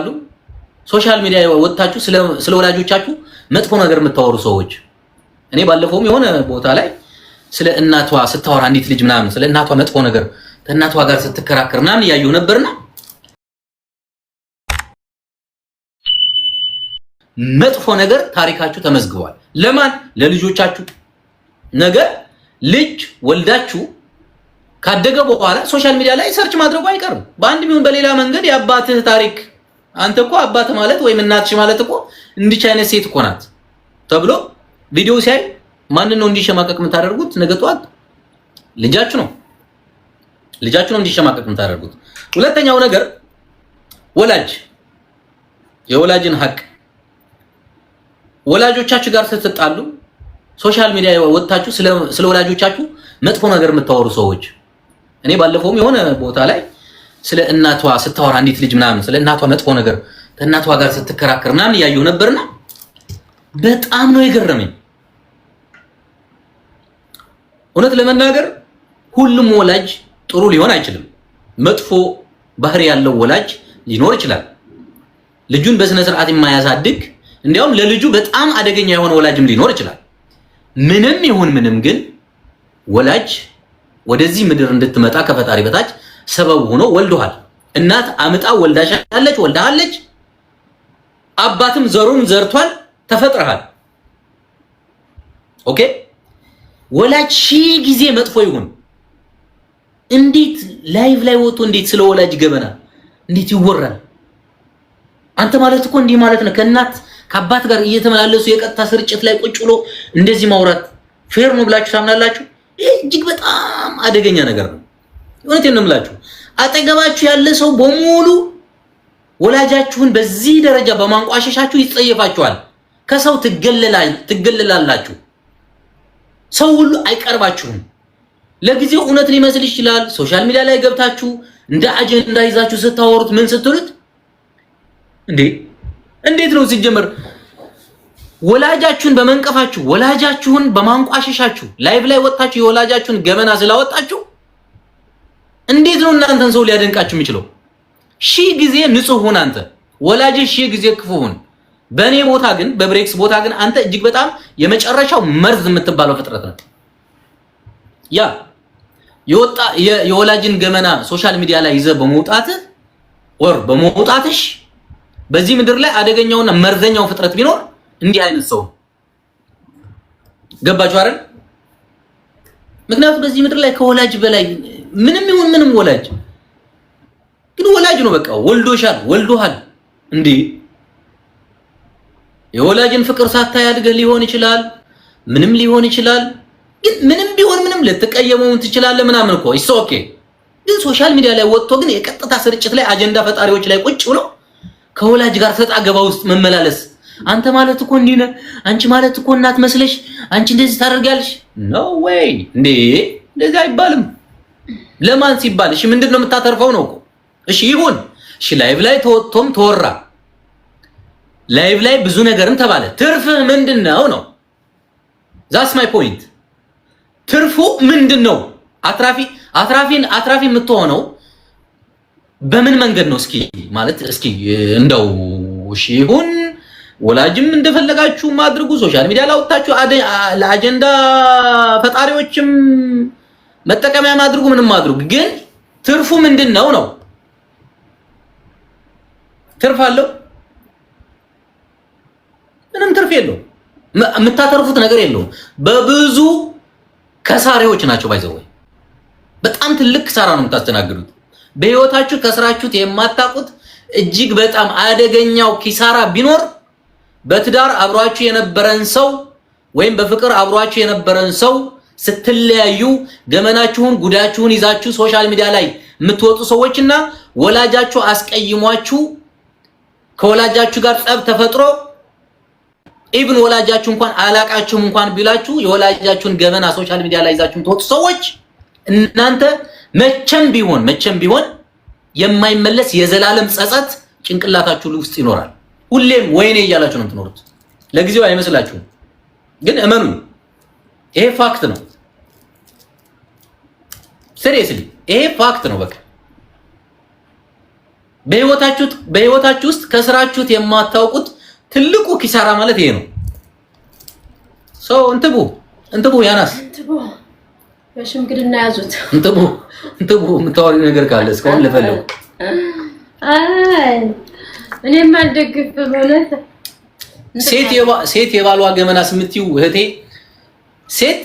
ስትጣሉ ሶሻል ሚዲያ ወጣችሁ ስለ ወላጆቻችሁ መጥፎ ነገር የምታወሩ ሰዎች እኔ ባለፈውም የሆነ ቦታ ላይ ስለ እናቷ ስታወራ አንዲት ልጅ ምናምን ስለ እናቷ መጥፎ ነገር ከእናቷ ጋር ስትከራከር ምናምን ያየው ነበርና መጥፎ ነገር ታሪካችሁ ተመዝግቧል። ለማን ለልጆቻችሁ ነገ ልጅ ወልዳችሁ ካደገ በኋላ ሶሻል ሚዲያ ላይ ሰርች ማድረጉ አይቀርም። በአንድም ይሁን በሌላ መንገድ የአባትህ ታሪክ አንተ እኮ አባት ማለት ወይም እናትሽ ማለት እኮ እንዲች አይነት ሴት እኮ ናት ተብሎ ቪዲዮ ሲያይ ማንን ነው እንዲሸማቀቅ የምታደርጉት? ነገ ጧት ልጃችሁ ነው እንዲሸማቀቅ የምታደርጉት። ሁለተኛው ነገር ወላጅ የወላጅን ሀቅ ወላጆቻችሁ ጋር ስትጣሉ ሶሻል ሚዲያ ወጣችሁ ስለ ወላጆቻችሁ መጥፎ ነገር የምታወሩ ሰዎች እኔ ባለፈውም የሆነ ቦታ ላይ ስለ እናቷ ስታወራ አንዲት ልጅ ምናምን ስለ እናቷ መጥፎ ነገር ከእናቷ ጋር ስትከራከር ምናምን ያየው ነበርና በጣም ነው የገረመኝ። እውነት ለመናገር ሁሉም ወላጅ ጥሩ ሊሆን አይችልም። መጥፎ ባህሪ ያለው ወላጅ ሊኖር ይችላል። ልጁን በስነ ስርዓት የማያሳድግ እንዲያውም ለልጁ በጣም አደገኛ የሆነ ወላጅም ሊኖር ይችላል። ምንም ይሁን ምንም ግን ወላጅ ወደዚህ ምድር እንድትመጣ ከፈጣሪ በታች ሰበብ ሆኖ ወልዶሃል። እናት አምጣ ወልዳለች። አባትም ዘሩን ዘርቷል፣ ተፈጥረሃል። ኦኬ ወላጅ ሺህ ጊዜ መጥፎ ይሁን እንዴት ላይቭ ላይ ወጥቶ እንዴት ስለ ወላጅ ገበና እንዴት ይወራል? አንተ ማለት እኮ እንዲህ ማለት ነው። ከእናት ከአባት ጋር እየተመላለሱ የቀጥታ ስርጭት ላይ ቁጭ ብሎ እንደዚህ ማውራት ፌር ነው ብላችሁ ታምናላችሁ? ይሄ እጅግ በጣም አደገኛ ነገር ነው። እውነቴን ነው የምላችሁ። አጠገባችሁ ያለ ሰው በሙሉ ወላጃችሁን በዚህ ደረጃ በማንቋሸሻችሁ ይጸየፋችኋል። ከሰው ትገለላላችሁ። ሰው ሁሉ አይቀርባችሁም። ለጊዜው እውነት ሊመስል ይችላል። ሶሻል ሚዲያ ላይ ገብታችሁ እንደ አጀንዳ ይዛችሁ ስታወሩት ምን ስትሉት እንዴት ነው ሲጀመር ወላጃችሁን በመንቀፋችሁ ወላጃችሁን በማንቋሸሻችሁ ላይቭ ላይ ወጣችሁ የወላጃችሁን ገመና ስላወጣችሁ እንዴት ነው እናንተን ሰው ሊያደንቃችሁ የሚችለው? ሺህ ጊዜ ንጹህ ሁን አንተ ወላጅ ሺህ ጊዜ ክፉ ሁን። በኔ ቦታ ግን በብሬክስ ቦታ ግን አንተ እጅግ በጣም የመጨረሻው መርዝ የምትባለው ፍጥረት ነው። ያ የወላጅን ገመና ሶሻል ሚዲያ ላይ ይዘህ በመውጣትሽ በዚህ ምድር ላይ አደገኛውና መርዘኛው ፍጥረት ቢኖር እንዲህ አይነት ሰው ገባችሁ አይደል? ምክንያቱም በዚህ ምድር ላይ ከወላጅ በላይ ምንም ይሁን ምንም ወላጅ ግን ወላጅ ነው። በቃ ወልዶሃል እንዴ የወላጅን ፍቅር ሳታይ አድገህ ሊሆን ይችላል፣ ምንም ሊሆን ይችላል። ግን ምንም ቢሆን ምንም ልትቀየመው ትችላለህ ምናምን እኮ ኢትስ ኦኬ። ግን ሶሻል ሚዲያ ላይ ወጥቶ ግን የቀጥታ ስርጭት ላይ አጀንዳ ፈጣሪዎች ላይ ቁጭ ብሎ ከወላጅ ጋር ሰጣ ገባ ውስጥ መመላለስ አንተ ማለት እኮ እንዲህ ነህ፣ አንቺ ማለት እኮ እናት መስለሽ አንቺ እንደዚህ ታደርጋለሽ። ኖ ዌይ እንዴ እንደዚህ አይባልም። ለማን ሲባል እሺ ምንድነው የምታተርፈው ነው እኮ እሺ ይሁን እሺ ላይቭ ላይ ተወጥቶም ተወራ ላይቭ ላይ ብዙ ነገርም ተባለ። ትርፍህ ምንድነው ነው? ዛትስ ማይ ፖይንት። ትርፉ ምንድነው? አትራፊ የምትሆነው በምን መንገድ ነው? እስኪ ማለት እስኪ እንደው እሺ ይሁን ወላጅም እንደፈለጋችሁ ማድረጉ ሶሻል ሚዲያ ላይ ወጣችሁ ለአጀንዳ ፈጣሪዎችም መጠቀሚያ ማድረጉ ምንም ማድረጉ ግን ትርፉ ምንድነው ነው? ትርፍ አለው? ምንም ትርፍ የለውም። የምታተርፉት ነገር የለውም። በብዙ ከሳሪዎች ናቸው ባይዘው በጣም ትልቅ ኪሳራ ነው የምታስተናግዱት። በህይወታችሁ ከስራችሁት የማታውቁት እጅግ በጣም አደገኛው ኪሳራ ቢኖር በትዳር አብሯችሁ የነበረን ሰው ወይም በፍቅር አብሯችሁ የነበረን ሰው ስትለያዩ ገመናችሁን ጉዳችሁን ይዛችሁ ሶሻል ሚዲያ ላይ የምትወጡ ሰዎችና ወላጃችሁ አስቀይሟችሁ ከወላጃችሁ ጋር ጸብ ተፈጥሮ ኢቭን ወላጃችሁ እንኳን አላቃችሁም እንኳን ቢላችሁ የወላጃችሁን ገመና ሶሻል ሚዲያ ላይ ይዛችሁ የምትወጡ ሰዎች እናንተ መቼም ቢሆን የማይመለስ የዘላለም ጸጸት ጭንቅላታችሁ ውስጥ ይኖራል። ሁሌም ወይኔ እያላችሁ ነው የምትኖሩት። ለጊዜው አይመስላችሁም፣ ግን እመኑ ይሄ ፋክት ነው። ሲሪየስሊ ይሄ ፋክት ነው። በቃ በህይወታችሁ ውስጥ ከስራችሁት የማታውቁት ትልቁ ኪሳራ ማለት ይሄ ነው። ሰው እንትቡ ያናስ በሽምግልና ያዙት። እንትቡ የምታወሪው ነገር ካለ እስካሁን ለፈለው እኔም አልደግፍ ማለት ሴት የባሏ ገመና ስምትይው እህቴ ሴት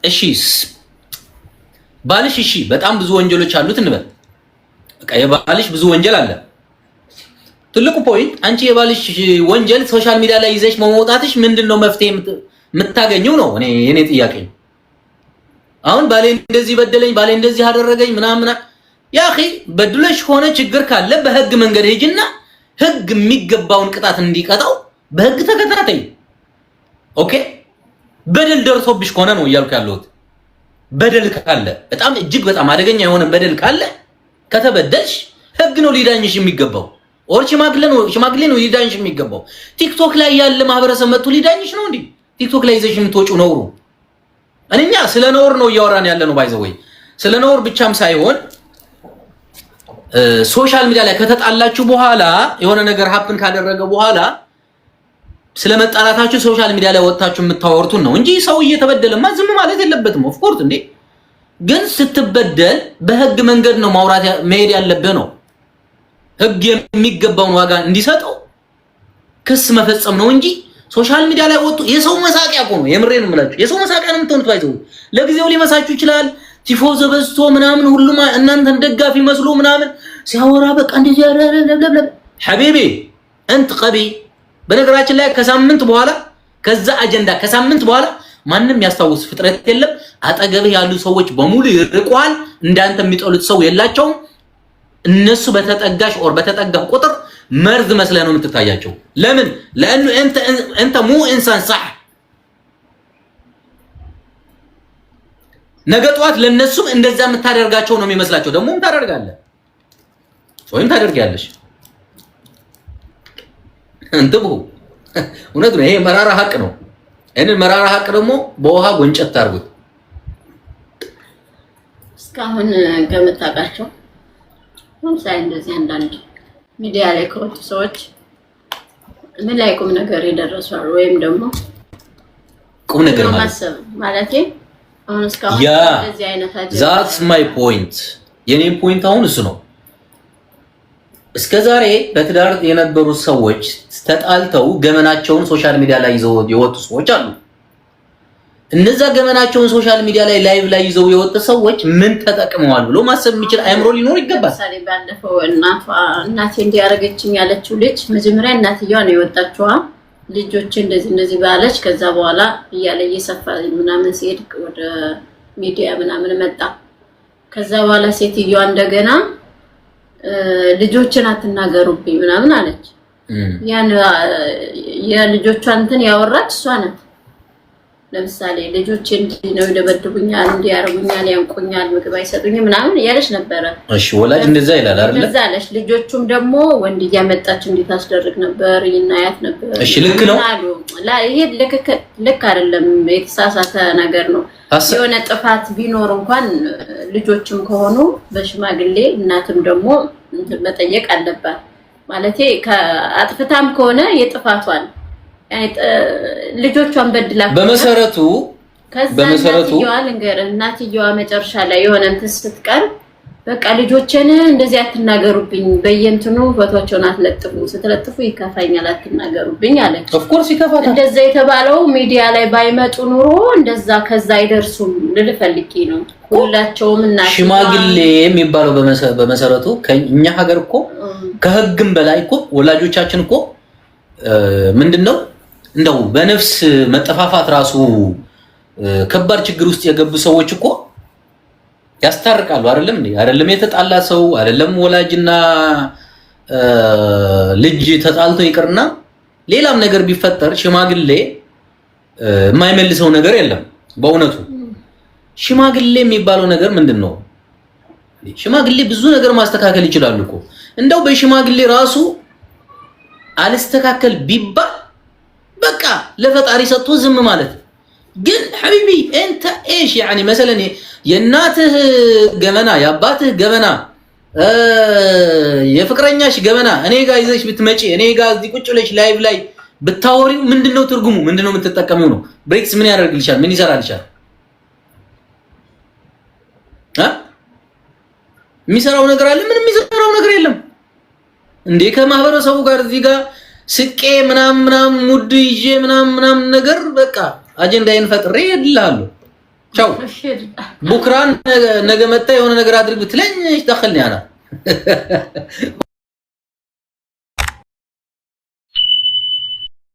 እሺ ባልሽ እሺ በጣም ብዙ ወንጀሎች አሉት እንበል። በቃ የባልሽ ብዙ ወንጀል አለ። ትልቁ ፖይንት አንቺ የባልሽ ወንጀል ሶሻል ሚዲያ ላይ ይዘሽ መውጣትሽ ምንድነው መፍትሄ የምታገኘው ነው የኔ ጥያቄ። አሁን ባሌ እንደዚህ በደለኝ፣ ባሌ እንደዚህ አደረገኝ ምናምን ያ اخي በድለሽ ሆነ ችግር ካለ በህግ መንገድ ሄጂና ህግ የሚገባውን ቅጣት እንዲቀጣው በህግ ተከታታይ። ኦኬ በደል ደርሶብሽ ከሆነ ነው እያልኩ ያለሁት። በደል ካለ በጣም እጅግ በጣም አደገኛ የሆነ በደል ካለ ከተበደልሽ ህግ ነው ሊዳኝሽ የሚገባው። ኦር ሽማግሌ ነው ሊዳኝሽ የሚገባው። ቲክቶክ ላይ ያለ ማህበረሰብ መጥቶ ሊዳኝሽ ነው እንዴ? ቲክቶክ ላይ ይዘሽ የምትወጪው ነውሩ። እኛ ስለ ነውር ነው እያወራን ያለ ነው። ባይዘወይ ስለ ነውር ብቻም ሳይሆን ሶሻል ሚዲያ ላይ ከተጣላችሁ በኋላ የሆነ ነገር ሀፕን ካደረገ በኋላ ስለመጣላታችሁ ሶሻል ሚዲያ ላይ ወጣችሁ የምታወርቱን ነው እንጂ ሰው እየተበደለማ ዝም ማለት የለበትም። ኦፍ ኮርስ እንዴ ግን ስትበደል በህግ መንገድ ነው ማውራት መሄድ ያለብህ ነው። ህግ የሚገባውን ዋጋ እንዲሰጠው ክስ መፈጸም ነው እንጂ ሶሻል ሚዲያ ላይ ወጡ የሰው መሳቂያ እኮ ነው። የምሬን ነው የምላችሁ። የሰው መሳቂያ ነው የምትሆኑት። ባይዘው ለጊዜው ሊመሳችሁ ይችላል። ቲፎዞ በዝቶ ምናምን ሁሉም እናንተን ደጋፊ መስሎ ምናምን ሲያወራ በቃ እንደዚህ ያለለለ ሐቢቢ እንት ቀቢ። በነገራችን ላይ ከሳምንት በኋላ ከዛ አጀንዳ ከሳምንት በኋላ ማንንም ያስታውስ ፍጥረት የለም። አጠገብህ ያሉ ሰዎች በሙሉ ይርቋል። እንዳንተ የሚጠሉት ሰው የላቸውም። እነሱ በተጠጋሽ ኦር በተጠጋህ ቁጥር መርዝ መስለህ ነው የምትታያቸው። ለምን? ለأنه انت مو انسان صح። ነገ ጧት ለነሱም እንደዛ የምታደርጋቸው ነው የሚመስላቸው። ደግሞም ታደርጋለህ ወይም ታደርጊያለሽ። እንትቡ እውነት ነው። ይሄ መራራ ሀቅ ነው። እኔን መራራ ሀቅ ደግሞ በውሃ ጎንጨት ታርጉት። እስካሁን ከምታውቃቸው ሳይ እንደዚህ አንዳንድ ሚዲያ ላይ ከወጡ ሰዎች ምን ላይ ቁም ነገር የደረሰው ወይም ደግሞ ቁም ነገር ማለት አሁን እስካሁን እንደዚህ አይነት አጀንዳ that's my point። የኔ ፖይንት አሁን እሱ ነው። እስከዛሬ በትዳር የነበሩ ሰዎች ተጣልተው ገመናቸውን ሶሻል ሚዲያ ላይ ይዘው የወጡ ሰዎች አሉ። እነዛ ገመናቸውን ሶሻል ሚዲያ ላይ ላይቭ ላይ ይዘው የወጡ ሰዎች ምን ተጠቅመዋል ብሎ ማሰብ የሚችል አይምሮ ሊኖር ይገባል። ሳሪ ባለፈው እናቴ እንዲያረገችኝ ያለችው ልጅ መጀመሪያ እናትየዋ ነው የወጣችዋ። ልጆች እንደዚህ ባለች ከዛ በኋላ እያለ እየሰፋ ምናምን ሲሄድ ወደ ሚዲያ ምናምን መጣ። ከዛ በኋላ ሴትየዋ እንደገና ልጆችን አትናገሩብኝ ምናምን አለች። ያን የልጆቿን እንትን ያወራች እሷ ናት። ለምሳሌ ልጆች እንዲህ ነው ይደበድቡኛል፣ እንዲህ ያርጉኛል፣ ያንቁኛል፣ ምግብ አይሰጡኝም ምናምን ያለች ነበረ። እሺ ወላጅ እንደዛ ይላል አይደል? እንደዛ አለች። ልጆቹም ደግሞ ወንድ እያመጣች እንዴት አስደርግ ነበር ይናያት ነበር። እሺ ልክ ነው። ይሄ ልክ አይደለም፣ የተሳሳተ ነገር ነው። የሆነ ጥፋት ቢኖር እንኳን ልጆችም ከሆኑ በሽማግሌ እናትም ደግሞ መጠየቅ አለባት። ማለቴ ከአጥፍታም ከሆነ የጥፋቷን ልጆቿን በድላ በመሰረቱ እናትየዋ መጨረሻ ላይ የሆነ እንትን ስትቀር በቃ ልጆችን እንደዚህ አትናገሩብኝ፣ በየንትኑ ፎቶቸውን አትለጥፉ፣ ስትለጥፉ ይከፋኛል፣ አትናገሩብኝ አለች። ኦፍ ኮርስ ይከፋታል። እንደዛ የተባለው ሚዲያ ላይ ባይመጡ ኑሮ እንደዛ ከዛ አይደርሱም ልልፈልቂ ነው። ሁላቸውም እና ሽማግሌ የሚባለው በመሰረቱ ከኛ ሀገር እኮ ከህግም በላይ እኮ ወላጆቻችን እኮ ምንድነው እንደው በነፍስ መጠፋፋት ራሱ ከባድ ችግር ውስጥ የገቡ ሰዎች እኮ ያስታርቃሉ። አይደለም እንዴ? አይደለም የተጣላ ሰው አይደለም ወላጅና ልጅ ተጣልቶ ይቅርና ሌላም ነገር ቢፈጠር ሽማግሌ የማይመልሰው ነገር የለም። በእውነቱ ሽማግሌ የሚባለው ነገር ምንድነው? ሽማግሌ ብዙ ነገር ማስተካከል ይችላሉ እኮ። እንደው በሽማግሌ ራሱ አልስተካከል ቢባል በቃ ለፈጣሪ ሰጥቶ ዝም ማለት። ግን ሐቢቢ انت ايش يعني مثلا የእናትህ ገመና የአባትህ ገመና የፍቅረኛሽ ገበና እኔ ጋር ይዘሽ ብትመጪ እኔ ጋር እዚህ ቁጭ ብለሽ ላይቭ ላይ ብታወሪው ምንድነው ትርጉሙ? ምንድነው የምትጠቀሚው ነው? ብሬክስ ምን ያደርግልሻል? ምን ይሰራልሻል? የሚሰራው ነገር አለ? ምንም የሚሰራው ነገር የለም እንዴ። ከማህበረሰቡ ጋር እዚህ ጋር ስቄ ምናምን ሙድ ይዤ ምናምን ነገር በቃ አጀንዳዬን ፈጥሬ እሄድልሃለሁ። ቻው ቡክራን ነገ መጣ የሆነ ነገር አድርግ ብትለኝ ይተኸልኝ አና